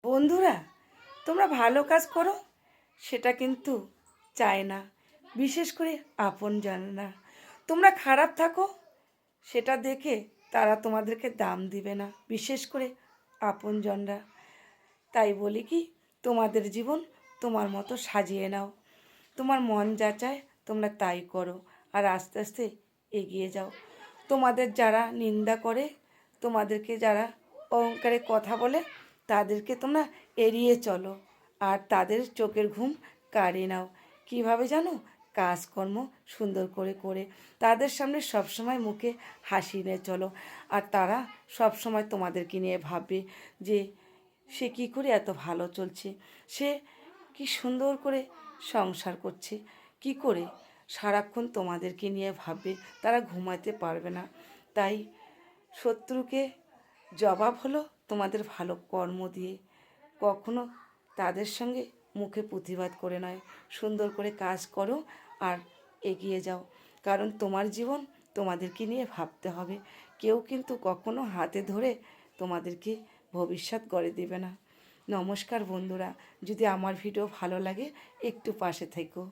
বন্ধুরা, তোমরা ভালো কাজ করো সেটা কিন্তু চায় না, বিশেষ করে আপনজনরা। তোমরা খারাপ থাকো সেটা দেখে তারা তোমাদেরকে দাম দিবে না, বিশেষ করে আপনজনরা। তাই বলি কি, তোমাদের জীবন তোমার মতো সাজিয়ে নাও। তোমার মন যা চায় তোমরা তাই করো, আর আস্তে আস্তে এগিয়ে যাও। তোমাদের যারা নিন্দা করে, তোমাদেরকে যারা অহংকারে কথা বলে, তাদেরকে তোমরা এড়িয়ে চলো, আর তাদের চোখের ঘুম কাড়িয়ে নাও। কীভাবে জানো? কাজকর্ম সুন্দর করে করে তাদের সামনে সবসময় মুখে হাসি নিয়ে চলো, আর তারা সবসময় তোমাদেরকে নিয়ে ভাববে যে সে কী করে এত ভালো চলছে, সে কি সুন্দর করে সংসার করছে, কি করে সারাক্ষণ তোমাদেরকে নিয়ে ভাববে, তারা ঘুমাতে পারবে না। তাই শত্রুকে জবাব হলো তোমাদের ভালো কর্ম দিয়ে। কখনো তাদের সঙ্গে মুখে প্রতিবাদ করে নয়, সুন্দর করে কাজ করো আর এগিয়ে যাও। কারণ তোমার জীবন তোমাদেরকে নিয়ে ভাবতে হবে। কেউ কিন্তু কখনো হাতে ধরে তোমাদেরকে ভবিষ্যৎ গড়ে দেবে না। নমস্কার বন্ধুরা, যদি আমার ভিডিও ভালো লাগে একটু পাশে থেকো।